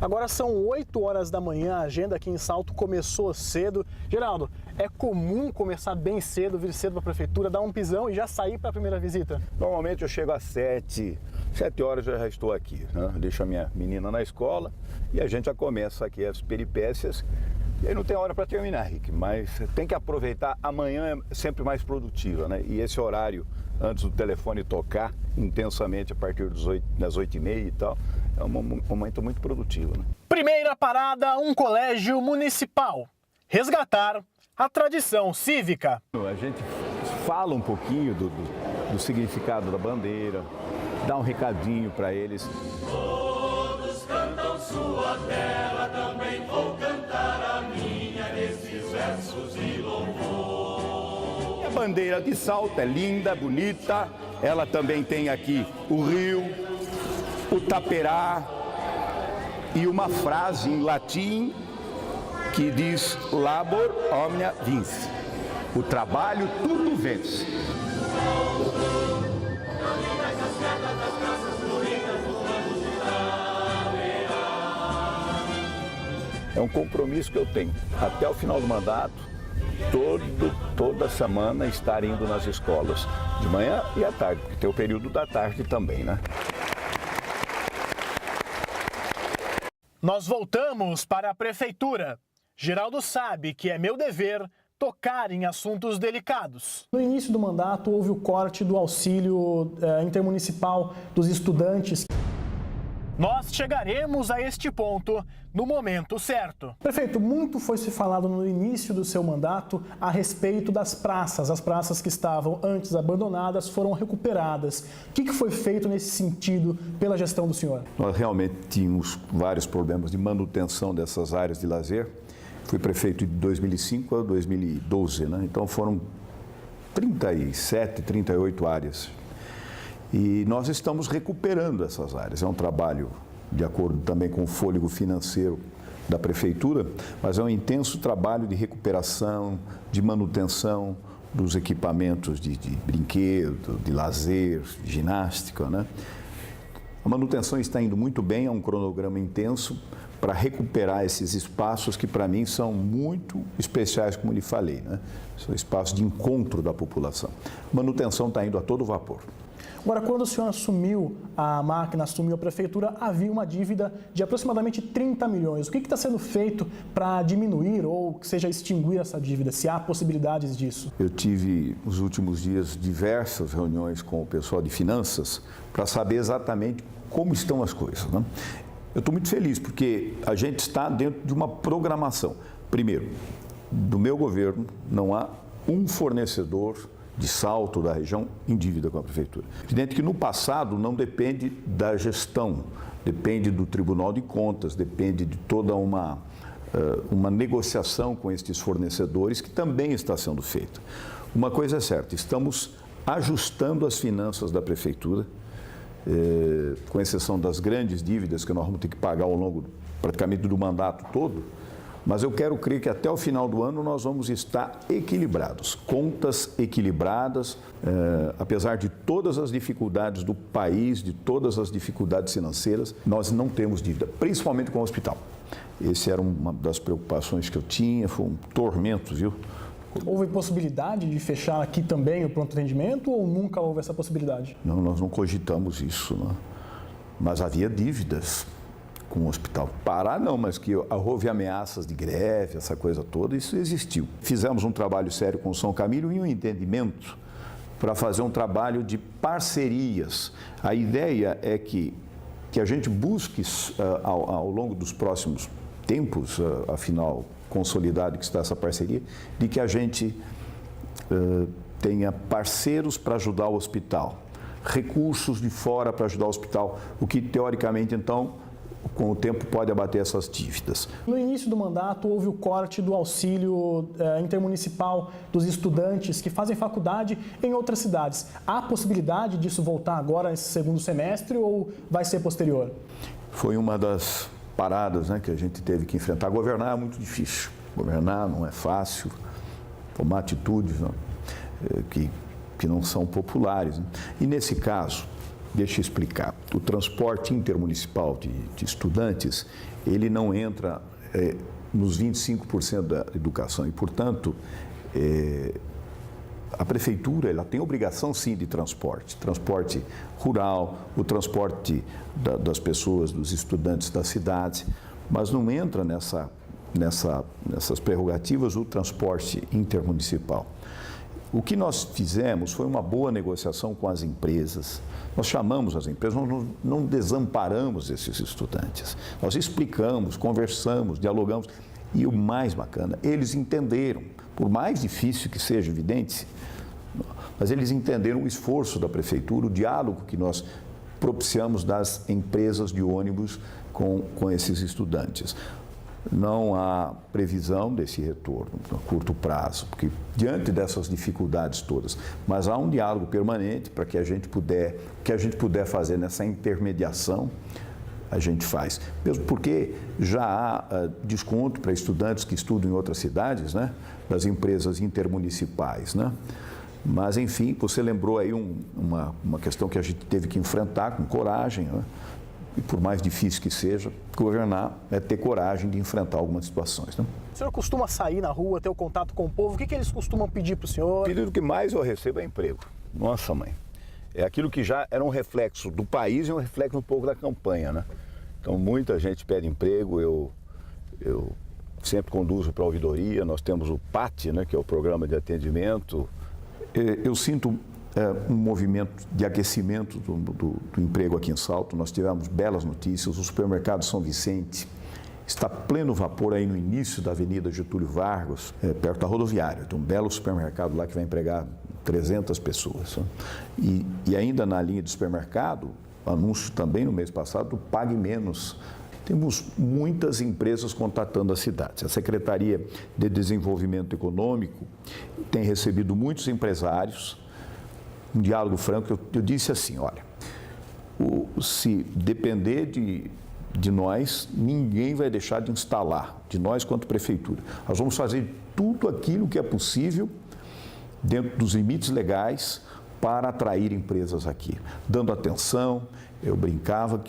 Agora são 8 horas da manhã, a agenda aqui em Salto começou cedo. Geraldo, é comum começar bem cedo, vir cedo para a prefeitura, dar um pisão e já sair para a primeira visita? Normalmente eu chego às 7 horas eu já estou aqui, né? Deixo a minha menina na escola e a gente já começa aqui as peripécias. E aí não tem hora para terminar, Rick, mas tem que aproveitar. Amanhã é sempre mais produtiva, né? E esse horário, antes do telefone tocar intensamente a partir das 8h30 e tal, é um momento muito produtivo, né? Primeira parada, um colégio municipal. Resgatar a tradição cívica. A gente fala um pouquinho do significado da bandeira, dá um recadinho para eles. Todos cantam sua terra, também vou cantar a minha nesses versos de louvor. E a bandeira de Salto é linda, bonita, ela também tem aqui o rio, o taperá e uma frase em latim que diz labor omnia vince, o trabalho tudo vence. É um compromisso que eu tenho, até o final do mandato, toda semana estar indo nas escolas, de manhã e à tarde, porque tem o período da tarde também, né? Nós voltamos para a prefeitura. Geraldo sabe que é meu dever tocar em assuntos delicados. No início do mandato, houve o corte do auxílio intermunicipal dos estudantes. Nós chegaremos a este ponto no momento certo. Prefeito, muito foi se falado no início do seu mandato a respeito das praças. As praças que estavam antes abandonadas foram recuperadas. O que foi feito nesse sentido pela gestão do senhor? Nós realmente tínhamos vários problemas de manutenção dessas áreas de lazer. Fui prefeito de 2005 a 2012, né? Então foram 37, 38 áreas. E nós estamos recuperando essas áreas. É um trabalho de acordo também com o fôlego financeiro da prefeitura, mas é um intenso trabalho de recuperação, de manutenção dos equipamentos de brinquedo, de lazer, de ginástica, né? A manutenção está indo muito bem, é um cronograma intenso para recuperar esses espaços que para mim são muito especiais, como lhe falei, né? São espaços de encontro da população. A manutenção está indo a todo vapor. Agora, quando o senhor assumiu a máquina, assumiu a prefeitura, havia uma dívida de aproximadamente 30 milhões. O que está sendo feito para diminuir ou que seja extinguir essa dívida, se há possibilidades disso? Eu tive, nos últimos dias, diversas reuniões com o pessoal de finanças para saber exatamente como estão as coisas, né? Eu estou muito feliz porque a gente está dentro de uma programação. Primeiro, do meu governo não há um fornecedor de Salto da região em dívida com a prefeitura. Evidente que no passado não depende da gestão, depende do Tribunal de Contas, depende de toda uma negociação com estes fornecedores que também está sendo feita. Uma coisa é certa, estamos ajustando as finanças da prefeitura, com exceção das grandes dívidas que nós vamos ter que pagar ao longo praticamente do mandato todo, mas eu quero crer que até o final do ano nós vamos estar equilibrados, contas equilibradas, apesar de todas as dificuldades do país, de todas as dificuldades financeiras, nós não temos dívida, principalmente com o hospital. Essa era uma das preocupações que eu tinha, foi um tormento, viu? Houve possibilidade de fechar aqui também o pronto atendimento ou nunca houve essa possibilidade? Não, nós não cogitamos isso, né? Mas havia dívidas com o hospital. Parar não, mas que houve ameaças de greve, essa coisa toda, isso existiu. Fizemos um trabalho sério com o São Camilo e um entendimento para fazer um trabalho de parcerias. A ideia é que a gente busque ao longo dos próximos tempos, afinal, consolidado que está essa parceria, de que a gente tenha parceiros para ajudar o hospital, recursos de fora para ajudar o hospital, o que teoricamente, então, com o tempo pode abater essas dívidas. No início do mandato houve o corte do auxílio intermunicipal dos estudantes que fazem faculdade em outras cidades. Há possibilidade disso voltar agora nesse segundo semestre ou vai ser posterior? Foi uma das paradas, né, que a gente teve que enfrentar. Governar é muito difícil. Governar não é fácil. Tomar atitudes, né, que não são populares, né? E nesse caso, deixa eu explicar. O transporte intermunicipal de estudantes, ele não entra nos 25% da educação e, portanto, a prefeitura ela tem obrigação, sim, de transporte rural, o transporte das pessoas, dos estudantes da cidade, mas não entra nessas prerrogativas o transporte intermunicipal. O que nós fizemos foi uma boa negociação com as empresas. Nós chamamos as empresas, nós não desamparamos esses estudantes. Nós explicamos, conversamos, dialogamos. E o mais bacana, eles entenderam, por mais difícil que seja, evidente, mas eles entenderam o esforço da prefeitura, o diálogo que nós propiciamos das empresas de ônibus com esses estudantes. Não há previsão desse retorno a curto prazo, porque diante dessas dificuldades todas, mas há um diálogo permanente para que a gente puder fazer nessa intermediação, a gente faz. Mesmo porque já há desconto para estudantes que estudam em outras cidades, né, das empresas intermunicipais, né? Mas, enfim, você lembrou aí uma questão que a gente teve que enfrentar com coragem, né? E por mais difícil que seja, governar é ter coragem de enfrentar algumas situações. Né? O senhor costuma sair na rua, ter o contato com o povo? O que eles costumam pedir para o senhor? O pedido que mais eu recebo é emprego. Nossa, mãe. É aquilo que já era um reflexo do país e um reflexo um pouco da campanha, né? Então, muita gente pede emprego, eu sempre conduzo para a ouvidoria, nós temos o PAT, né, que é o Programa de Atendimento. Eu sinto um movimento de aquecimento do emprego aqui em Salto. Nós tivemos belas notícias. O supermercado São Vicente está a pleno vapor aí no início da Avenida Getúlio Vargas, perto da rodoviária. Tem um belo supermercado lá que vai empregar 300 pessoas. E ainda na linha de supermercado, anúncio também no mês passado do Pague Menos. Temos muitas empresas contatando a cidade. A Secretaria de Desenvolvimento Econômico tem recebido muitos empresários. Um diálogo franco, eu disse assim, olha, se depender de nós, ninguém vai deixar de instalar, de nós quanto prefeitura. Nós vamos fazer tudo aquilo que é possível, dentro dos limites legais, para atrair empresas aqui, dando atenção. Eu brincava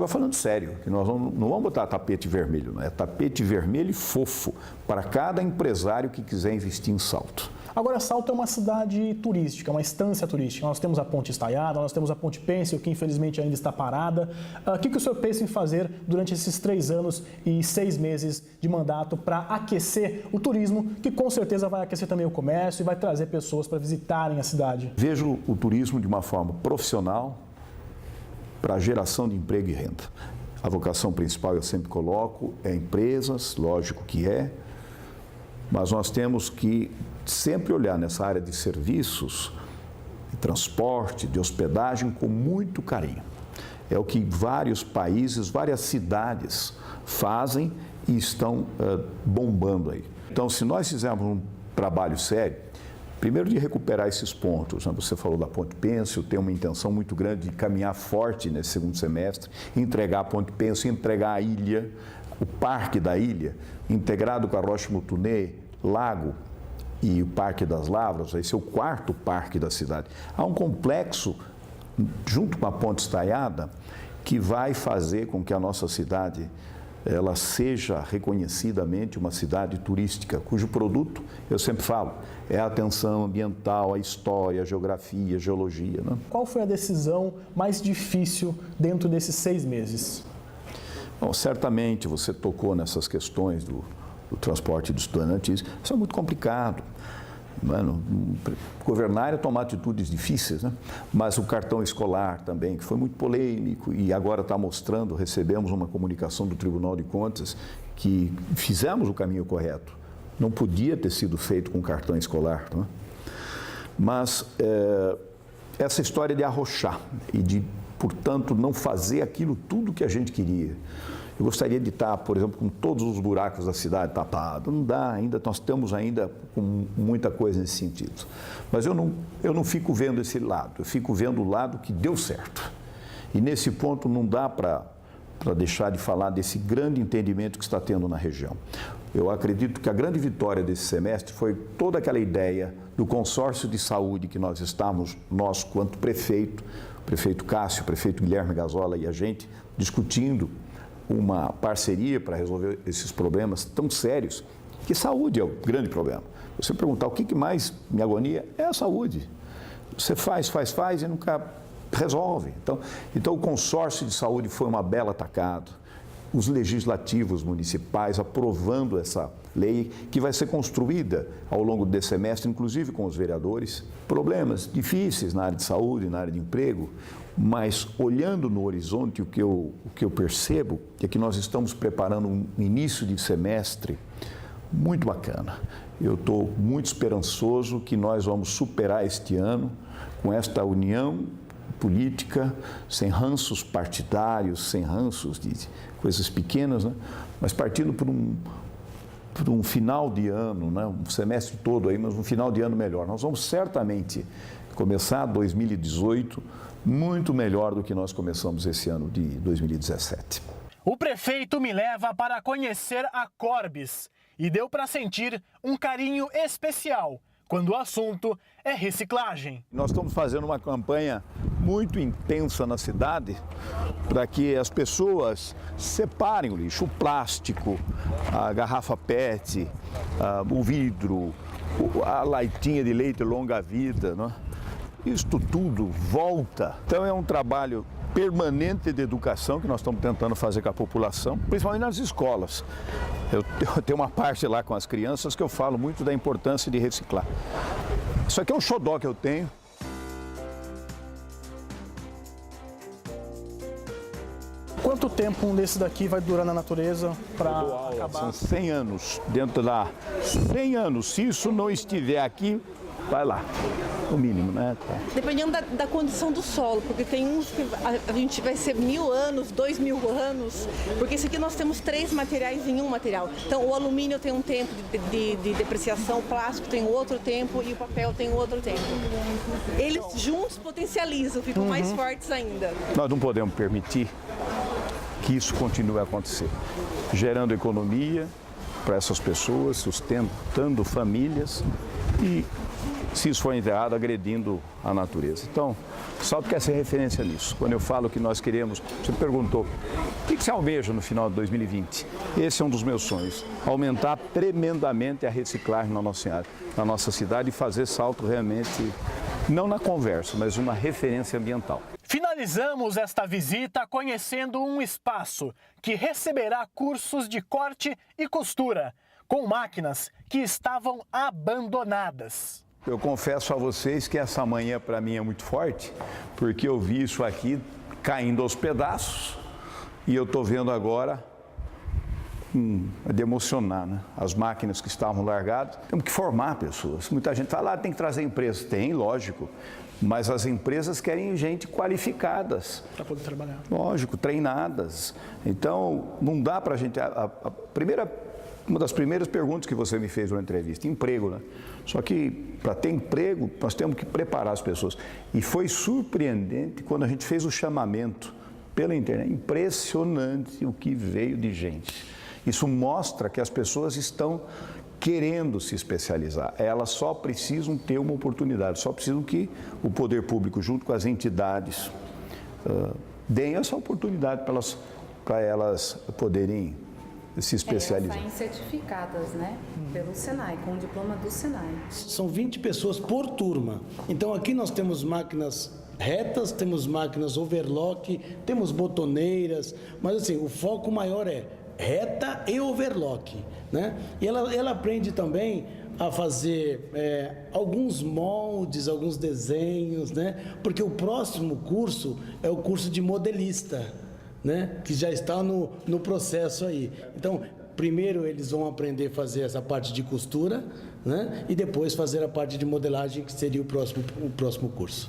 falando sério, que nós não vamos botar tapete vermelho, é tapete vermelho e fofo para cada empresário que quiser investir em Salto. Agora, Salto é uma cidade turística, uma estância turística. Nós temos a Ponte Estaiada, nós temos a Ponte Pêncil, que infelizmente ainda está parada. O que o senhor pensa em fazer durante esses 3 anos e 6 meses de mandato para aquecer o turismo, que com certeza vai aquecer também o comércio e vai trazer pessoas para visitarem a cidade? Vejo o turismo de uma forma profissional para a geração de emprego e renda. A vocação principal, eu sempre coloco, é empresas, lógico que é, mas nós temos que sempre olhar nessa área de serviços, de transporte, de hospedagem com muito carinho. É o que vários países, várias cidades fazem e estão bombando aí. Então, se nós fizermos um trabalho sério, primeiro de recuperar esses pontos, né? Você falou da Ponte Pêncil, tem uma intenção muito grande de caminhar forte nesse segundo semestre, entregar a Ponte Pêncil, entregar a ilha, o Parque da Ilha, integrado com a Rocha Mutunê, Lago e o Parque das Lavras, vai ser o 4º parque da cidade. Há um complexo, junto com a Ponte Estaiada, que vai fazer com que a nossa cidade ela seja reconhecidamente uma cidade turística, cujo produto, eu sempre falo, é a atenção ambiental, a história, a geografia, a geologia. Né? Qual foi a decisão mais difícil dentro desses 6 meses? Bom, certamente você tocou nessas questões do transporte dos estudantes. Isso é muito complicado. Governar é tomar atitudes difíceis, né? Mas o cartão escolar também, que foi muito polêmico e agora está mostrando, recebemos uma comunicação do Tribunal de Contas que fizemos o caminho correto. Não podia ter sido feito com cartão escolar, né? Mas essa história de arrochar e de, portanto, não fazer aquilo tudo que a gente queria. Eu gostaria de estar, por exemplo, com todos os buracos da cidade tapados. Não dá ainda, nós estamos ainda com muita coisa nesse sentido. Mas eu não fico vendo esse lado, eu fico vendo o lado que deu certo. E nesse ponto não dá para deixar de falar desse grande entendimento que está tendo na região. Eu acredito que a grande vitória desse semestre foi toda aquela ideia do consórcio de saúde que nós estamos, nós quanto prefeito, o prefeito Cássio, o prefeito Guilherme Gazola e a gente, discutindo uma parceria para resolver esses problemas tão sérios, que saúde é o grande problema. Você perguntar o que mais me agonia, é a saúde. Você faz e nunca resolve. Então o consórcio de saúde foi uma bela tacada. Os legislativos municipais aprovando essa lei que vai ser construída ao longo desse semestre, inclusive com os vereadores. Problemas difíceis na área de saúde, na área de emprego, mas olhando no horizonte, o que eu percebo é que nós estamos preparando um início de semestre muito bacana. Eu estou muito esperançoso que nós vamos superar este ano com esta união política, sem ranços partidários, sem ranços de coisas pequenas, né? Mas partindo por um final de ano, né? Um semestre todo aí, mas um final de ano melhor. Nós vamos certamente começar 2018 muito melhor do que nós começamos esse ano de 2017. O prefeito me leva para conhecer a Corbis e deu para sentir um carinho especial quando o assunto é reciclagem. Nós estamos fazendo uma campanha muito intensa na cidade para que as pessoas separem o lixo, o plástico, a garrafa PET, o vidro, a laitinha de leite longa-vida, né? Isto tudo volta. Então é um trabalho permanente de educação que nós estamos tentando fazer com a população, principalmente nas escolas. Eu tenho uma parte lá com as crianças que eu falo muito da importância de reciclar. Isso aqui é um xodó que eu tenho. Quanto tempo um desse daqui vai durar na natureza para acabar? São 100 anos, dentro da 100 anos. Se isso não estiver aqui, vai lá, o mínimo, né? Dependendo da condição do solo, porque tem uns que a gente vai ser 1000 anos, 2000 anos, porque esse aqui nós temos 3 materiais em um material. Então o alumínio tem um tempo de depreciação, o plástico tem outro tempo e o papel tem outro tempo. Eles juntos potencializam, ficam mais fortes ainda. Nós não podemos permitir que isso continue a acontecer, gerando economia para essas pessoas, sustentando famílias e, se isso for enterrado, agredindo a natureza. Então, o Salto quer ser referência nisso. Quando eu falo que nós queremos, você perguntou, o que você almeja no final de 2020? Esse é um dos meus sonhos, aumentar tremendamente a reciclagem na nossa cidade e fazer Salto realmente, não na conversa, mas uma referência ambiental. Finalizamos esta visita conhecendo um espaço que receberá cursos de corte e costura, com máquinas que estavam abandonadas. Eu confesso a vocês que essa manhã para mim é muito forte, porque eu vi isso aqui caindo aos pedaços e eu estou vendo agora é de emocionar, né? As máquinas que estavam largadas. Temos que formar pessoas. Muita gente fala, tem que trazer empresas. Tem, lógico, mas as empresas querem gente qualificadas. Para poder trabalhar. Lógico, treinadas. Então, não dá para a gente... Uma das primeiras perguntas que você me fez na entrevista, emprego, né? Só que para ter emprego, nós temos que preparar as pessoas. E foi surpreendente quando a gente fez o chamamento pela internet. Impressionante o que veio de gente. Isso mostra que as pessoas estão querendo se especializar. Elas só precisam ter uma oportunidade, só precisam que o poder público, junto com as entidades, deem essa oportunidade para elas poderem se especializar. Elas saem certificadas, né? Pelo Senai, com o diploma do Senai. São 20 pessoas por turma. Então aqui nós temos máquinas retas, temos máquinas overlock, temos botoneiras, mas assim, o foco maior é reta e overlock, né? E ela aprende também a fazer alguns moldes, alguns desenhos, né? Porque o próximo curso é o curso de modelista, né? Que já está no processo aí. Então, primeiro eles vão aprender a fazer essa parte de costura, né? E depois fazer a parte de modelagem, que seria o próximo curso.